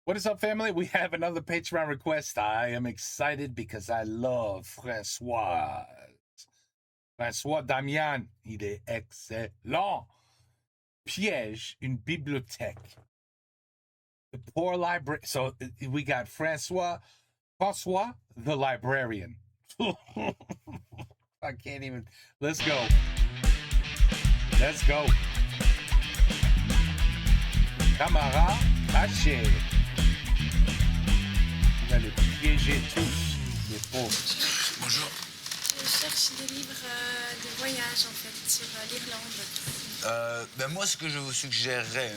What is up, family? We have another Patreon request. I am excited because I love François. François Damian, il est excellent. Piège, une bibliothèque. The poor library. So we got François the librarian. I can't even. Let's go. Let's go. Camarade caché. Vous allez piéger tous les pauvres. Bonjour. Je cherche des livres de voyage, en fait, sur l'Irlande. Moi, ce que je vous suggérerais,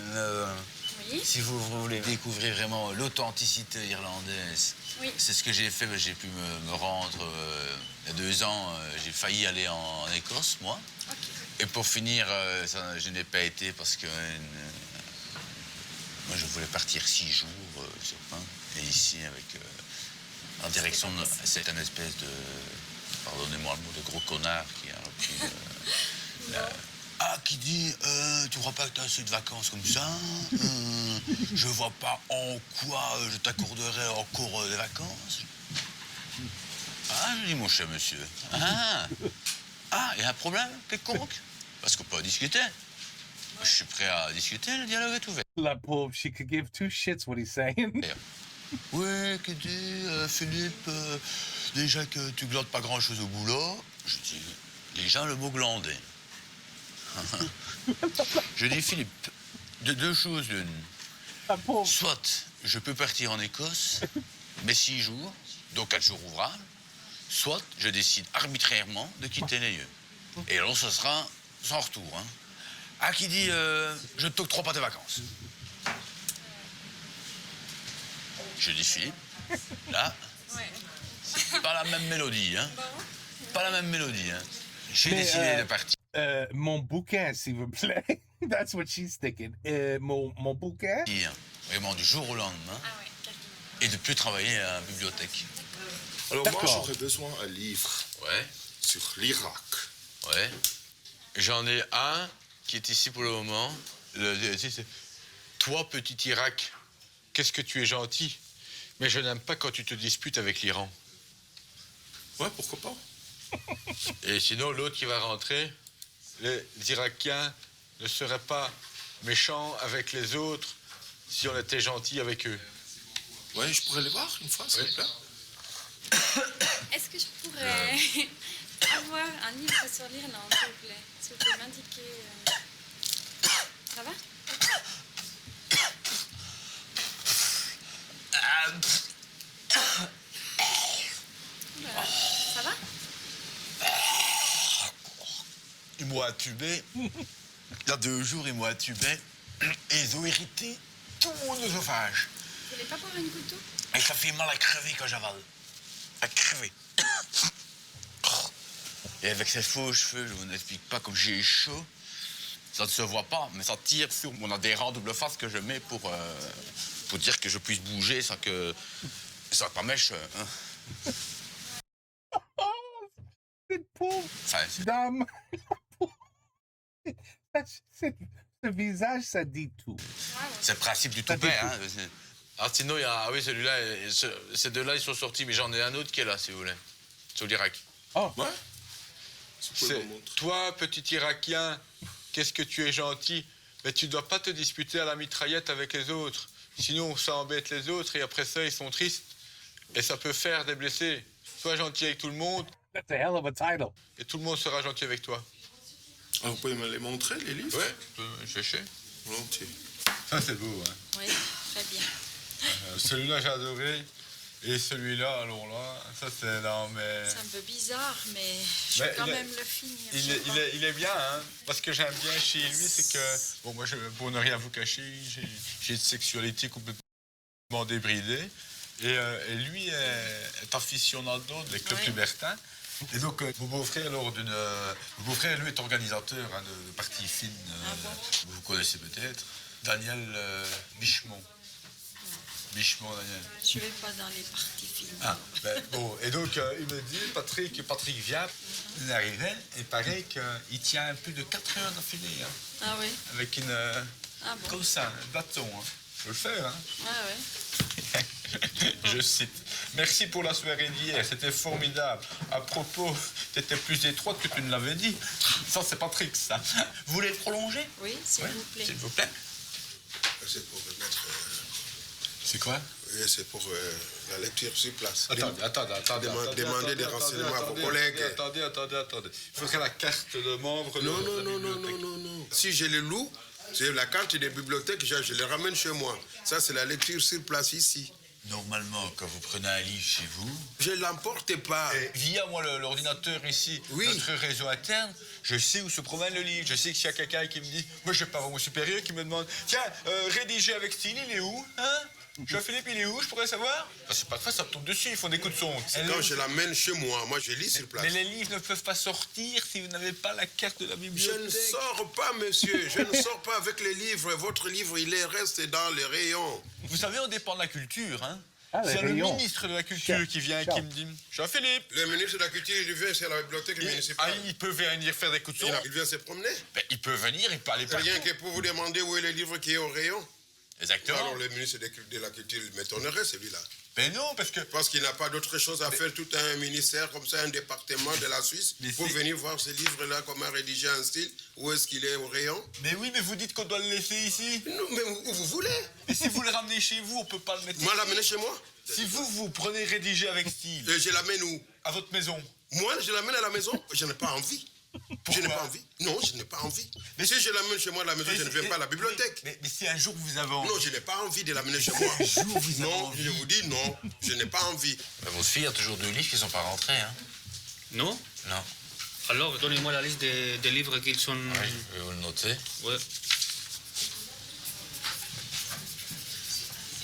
Oui. si vous voulez découvrir vraiment l'authenticité irlandaise, Oui. c'est ce que j'ai fait. J'ai pu me rendre il y a 2 ans. J'ai failli aller en Écosse, moi. Ok. Et pour finir, je n'ai pas été parce que moi, je voulais partir 6 jours sur Pain. Et ici, avec en direction, c'est un espèce de, pardonnez-moi le mot, de gros connard qui a repris qui dit tu crois pas que tu as assez de vacances comme ça? Je vois pas en quoi je t'accorderai encore des vacances. Je dis mon cher monsieur. Il y a un problème quelconque? Parce qu'on peut en discuter. Je suis prêt à discuter, le dialogue est ouvert. La pauvre, she could give two shits what he's saying. Oui, que dit Philippe, déjà que tu glandes pas grand-chose au boulot. Je dis, les gens le mot glander. Je dis, Philippe, de 2 choses l'une. La pauvre. Soit je peux partir en Écosse, mais 6 jours, donc 4 jours ouvrables, soit je décide arbitrairement de quitter les lieux. Et alors, ce sera sans retour. Qui dit, je ne t'octroie pas tes vacances. Je dis, Philippe, là, Ouais. pas la même mélodie, Bon. Pas la même mélodie, J'ai décidé de partir. Mon bouquin, s'il vous plaît. That's what she's thinking. Mon bouquin. Vraiment du jour au lendemain. Ah ouais, carrément. Et de plus travailler à la bibliothèque. Alors moi, j'aurais besoin d'un livre Ouais, sur l'Irak. ouais. J'en ai un qui est ici pour le moment. C'est toi, petit Irak, qu'est-ce que tu es gentil, mais je n'aime pas quand tu te disputes avec l'Iran. Ouais, pourquoi pas? Et sinon, l'autre qui va rentrer, les Irakiens ne seraient pas méchants avec les autres si on était gentil avec eux. Ouais, je pourrais les voir une fois, s'il vous plaît. Est-ce que je pourrais avoir un livre sur l'Irlande, s'il vous plaît? S'il vous plaît, m'indiquer. Ça va? Oula, ça va? Ils m'ont intubé. Il y a 2 jours, ils m'ont intubé. Et ils ont irrité tout mon œsophage. Vous voulez pas boire une goutte d'eau? Et ça fait mal à crever quand j'avale. À crever. Et avec ces faux cheveux, je vous n'explique pas comme j'ai chaud. Ça ne se voit pas, mais ça tire sur mon adhérent double face que je mets pour dire que je puisse bouger sans que ça pas mèche. Cette pauvre Enfin, dame. Ce visage, ça dit tout. c'est le principe du toupet. Alors sinon, il y a... oui, celui-là, ces 2-là, ils sont sortis, mais j'en ai un autre qui est là, si vous voulez. Sur l'Irak. Oh, Ouais. Tu peux C'est me montrer. toi, petit Irakien, qu'est-ce que tu es gentil, mais tu dois pas te disputer à la mitraillette avec les autres. Sinon, ça embête les autres et après ça, ils sont tristes. Et ça peut faire des blessés. Sois gentil avec tout le monde that's a hell of a title. et tout le monde sera gentil avec toi. Alors, vous pouvez me les montrer, les livres? Ouais, tu peux chercher. Volontiers. Ça, c'est beau, Oui, très bien. Celui-là, j'ai adoré. Et celui-là, alors là, ça, c'est là, mais... C'est un peu bizarre, mais je Mais vais quand il est- même le finir. Il est bien, parce que j'aime bien chez lui, c'est que, bon, moi, pour ne rien vous cacher, j'ai une sexualité complètement débridée, et lui est aficionado des clubs Ouais. libertins. Et donc, mon beau-frère, mon beau-frère, lui, est organisateur de parties fines, bon? vous connaissez peut-être, Daniel Bichemont. Bichemont, Daniel. Je vais pas dans les parties fines. Bon, et donc il me dit, Patrick vient, il arrivait, et paraît qu'il tient plus de 4 heures d'affilée, Ah oui? avec une, Ah bon? comme ça, un bâton. Je peux le faire, Ah ouais. Je cite. Merci pour la soirée d'hier, c'était formidable. À propos, t'étais plus étroite que tu ne l'avais dit. Ça, c'est Patrick, ça. Vous voulez prolonger? Oui, s'il vous plaît. S'il vous plaît. C'est pour mettre. C'est quoi? Oui, c'est pour la lecture sur place. Attendez. Demandez des renseignements à vos collègues. Attendez. Il faudrait la carte de membre. Non. Si je le loue, c'est la carte des bibliothèques, je le ramène chez moi. Ça, c'est la lecture sur place ici. Normalement, quand vous prenez un livre chez vous... Je ne l'emporte pas. Via moi l'ordinateur ici, Oui. notre réseau interne, je sais où se promène le livre. Je sais qu'il y a quelqu'un qui me dit, moi je pars à mon supérieur qui me demande, tiens, rédiger avec style, il est où, hein? Jean-Philippe, il est où, je pourrais savoir? C'est pas de fois, ça me tombe dessus, ils font des coups de son. Quand je l'amène chez moi, je lis sur place. Mais les livres ne peuvent pas sortir si vous n'avez pas la carte de la Je bibliothèque. ne sors pas, monsieur. Je ne sors pas avec les livres. Votre livre, il reste dans les rayons. Vous savez, on dépend de la culture, hein? Ah, les c'est le rayons. ministre de la Culture qui vient et qui me dit, Jean-Philippe, Le ministre de la Culture, il vient, c'est la bibliothèque municipale. il peut venir faire des coups de son. Il vient se promener. Ben, il peut venir, il peut aller partout. Rien que pour vous demander où est le livre qui est au rayon. Exactement. Alors le ministre de la Culture, il m'étonnerait, celui-là. Ben non, parce que... Parce qu'il n'a pas d'autre chose à faire, tout un ministère comme ça, un département de la Suisse, Mais pour c'est- venir voir ce livre-là, comment rédiger un style, où est-ce qu'il est au rayon. Mais oui, mais vous dites qu'on doit le laisser ici. Non, mais où vous voulez. Et si vous le ramenez chez vous, on peut pas le mettre Moi, ici. l'amener chez moi. Si vous prenez rédiger avec style, Et je l'amène où? à votre maison, Moi, je l'amène à la maison, je n'ai pas envie. Je n'ai pas envie. Non, je n'ai pas envie. Mais si je l'amène chez moi à la maison, je ne viens pas à la bibliothèque. Mais si un jour vous avez envie... Non, je n'ai pas envie de l'amener chez moi. Non, je vous dis non, je n'ai pas envie. Mais votre fille a toujours 2 livres qui sont pas rentrés, hein? Non? Non. Alors, donnez-moi la liste des livres qu'ils sont... Oui, je vais vous le noter. Ouais.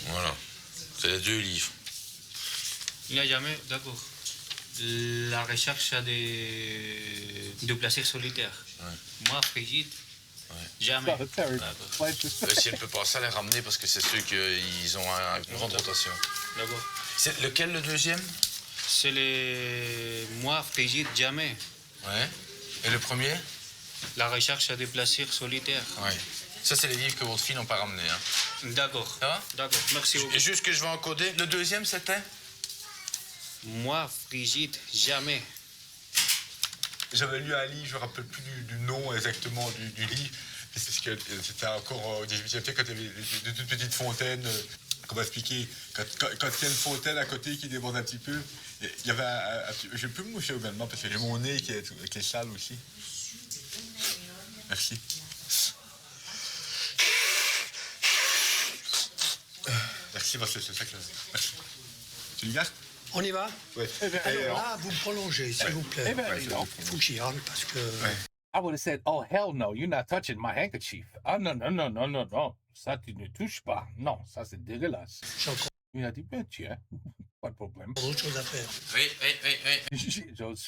Voilà. C'est les 2 livres. Il n'y a jamais... D'accord. La recherche de plaisir solitaire. Ouais. Moi, Brigitte, Ouais. jamais. Solitary D'accord. pleasure. Si elle peut pas ça, les ramener parce que c'est ceux qui ont une grande rotation. D'accord. C'est lequel, le deuxième? C'est les... Moi, Brigitte, jamais. Ouais. Et le premier? La recherche de plaisir solitaire. Ouais. Ça, c'est les livres que votre fille n'ont pas ramenés, hein. D'accord. Ça va? D'accord, merci beaucoup. Et juste que je vais encoder. Le deuxième, c'était? Moi, Brigitte, jamais. J'avais lu un livre, je ne me rappelle plus du nom exactement du livre. Et c'est ce que c'était encore au XVIIIe siècle, quand il y avait de toutes petites fontaines. Comment expliquer? Quand il y a une fontaine à côté qui déborde un petit peu, il y avait un petit... Je ne peux me moucher également parce que j'ai mon nez qui est sale aussi. Merci. Merci, parce que c'est ça que... Merci. Tu le gardes? On y va? Oui. Ah, vous me prolongez, s'il vous plaît. Eh ben, non. Faut que j'y aille parce que... I would have said, oh, hell no, you're not touching my handkerchief. Ah, non. Ça, tu ne touches pas. Non, ça, c'est dégueulasse. J'ai encore Il a dit, ben, tiens, pas de problème. autre chose à faire. Oui. J'ai autre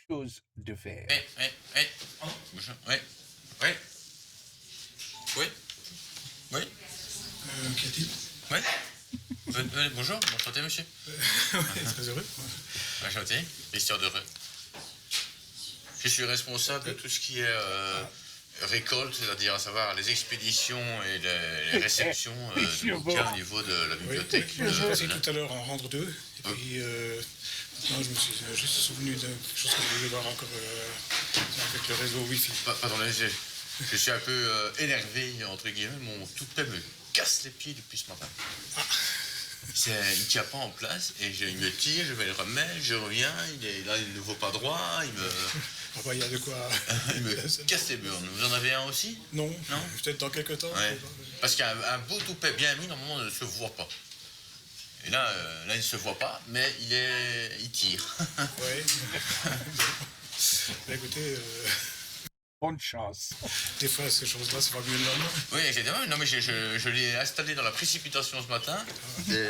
chose de faire. Oui. Bonjour. Oui. Oui. Qu'a-t-il? Oui. Bonjour, enchanté, monsieur. Très heureux. Enchanté, Christian Dereux. Je suis responsable de tout ce qui est récolte, c'est-à-dire à savoir les expéditions et les réceptions de bouquins au niveau de la bibliothèque. J'ai passé tout à l'heure en rendre 2. Et puis, maintenant, je me suis juste souvenu de quelque chose que je voulais voir encore avec le réseau Wi-Fi. Pardon, je suis un peu énervé, entre guillemets. Mon toupet me casse les pieds depuis ce matin. Il ne tient pas en place et il me tire, je vais le remettre, je reviens, il ne vaut pas droit, Ah bah, il y a de quoi... il me casse les burnes. Vous en avez un aussi? Non, Non. Peut-être dans quelques temps. Ouais. je sais pas. Parce qu'un beau toupet bien mis, normalement, ne se voit pas. Et là, il ne se voit pas, mais il tire. Ouais. Bah, écoutez, Bonne chance. des fois, ces choses-là, c'est pas mieux de l'homme. Oui, exactement. Non, mais je l'ai installé dans la précipitation ce matin. Et,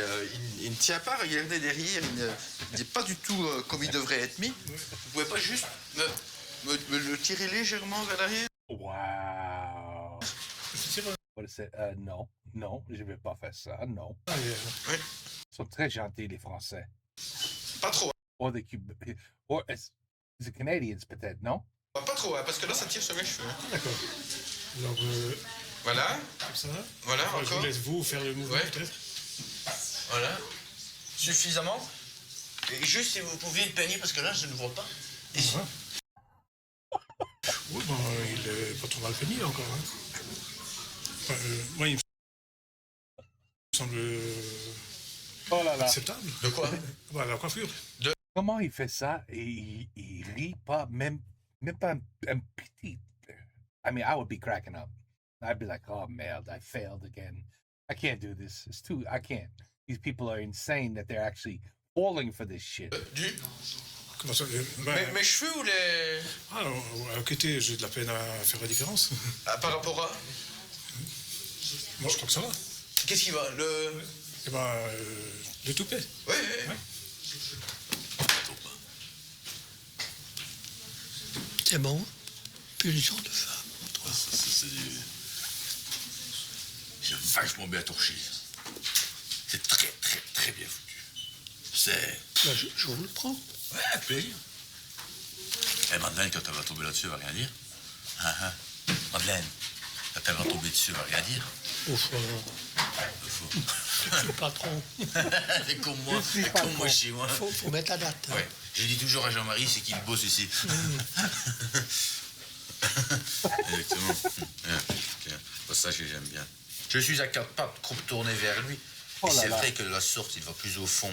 il ne tient pas, regardez derrière, il n'est pas du tout comme il devrait être mis. Vous pouvez pas juste me le tirer légèrement vers l'arrière? Wow. C'est vrai. I would have said, non, je vais pas faire ça, non. Ah, Ils sont très gentils, les Français. Pas trop, Or the the Canadians, peut-être, non? pas trop, parce que là, ça tire sur mes cheveux. d'accord. Alors, Voilà, Comme ça. voilà, Enfin, je encore. vous laisse vous faire le mouvement Ouais. peut-être. Voilà. Suffisamment. Et juste si vous pouviez le peigner, parce que là, je ne vois pas. Ici. Voilà. Oui, bon, il est pas trop mal peigné encore. Hein. Enfin, moi, il me semble Oh là là. acceptable. De quoi? Voilà, la coiffure. Comment il fait ça et il rit pas, même pas un petit. I mean, I would be cracking up. I'd be like, oh, merde, I failed again. I can't do this. It's too, I can't. These people are insane that they're actually falling for this shit. Comment ça Mes cheveux ou les... Ah, à côté, j'ai de la peine à faire la différence. Ah, par rapport à... Moi, je crois que ça va. Qu'est-ce qui va? Eh ben, le toupet. Oui, oui. Ouais. C'est bon. Pulsion de femme. C'est vachement bien torché. C'est très, très, très bien foutu. C'est... Là, je vous le prends. Ouais, paye. Eh, Madeleine, quand elle va tomber là-dessus, elle va rien dire. Hein, hein. Madeleine, quand elle va tomber dessus, elle va rien dire. Au fond, le patron. C'est comme moi, c'est comme moi chez moi. Faut mettre la date. Hein. Ouais. Je dis toujours à Jean-Marie, c'est qu'il bosse ici. Exactement. C'est ça que j'aime bien. Je suis à quatre pattes, croupe tournée vers lui. Oh Et là c'est là. vrai que la sorte, il va plus au fond.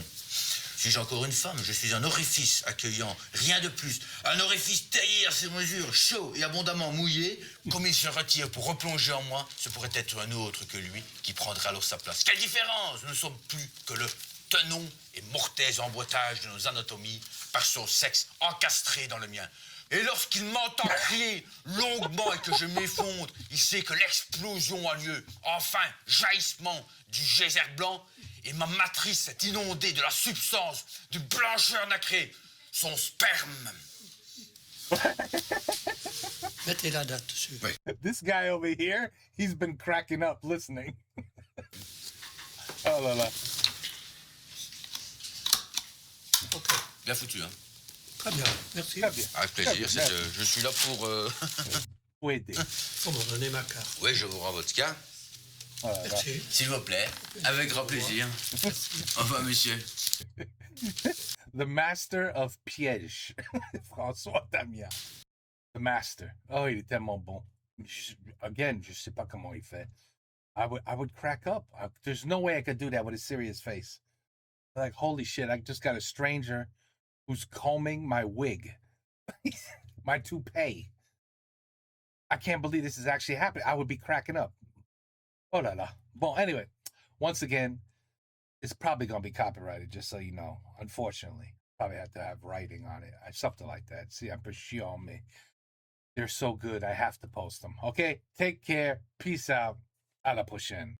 Suis-je encore une femme? Je suis un orifice accueillant, rien de plus. Un orifice taillé à ses mesures, chaud et abondamment mouillé. Comme il se retire pour replonger en moi, ce pourrait être un autre que lui qui prendrait alors sa place. Quelle différence! Nous ne sommes plus que le tenon et mortais emboîtage de nos anatomies par son sexe encastré dans le mien. Et lorsqu'il m'entend crier longuement et que je m'effondre, il sait que l'explosion a lieu. Enfin, jaillissement du geyser blanc, et ma matrice est inondée de la substance, du blancheur nacrée, son sperme. Mettez la date dessus. Ouais. This guy over here, he's been cracking up listening. Oh là là. Ok. Bien foutu, hein? Très bien. Merci. Très bien. Avec plaisir, je suis là pour... Faut aider. Faut me donner ma carte. Oui, je vous rends votre cas. Oh là là. Merci. S'il vous plaît, avec grand plaisir. Au revoir, monsieur. The master of piège. François Damian. The master. Oh, il est tellement bon. Again, je sais pas comment il fait. I would crack up. There's no way I could do that with a serious face. Like, holy shit, I just got a stranger who's combing my wig. My toupee. I can't believe this is actually happening. I would be cracking up. Oh la la. Well, anyway, once again, it's probably going to be copyrighted, just so you know. Unfortunately, probably have to have writing on it, something like that. See, I'm pretty on me. They're so good, I have to post them. Okay, take care. Peace out. À la prochaine.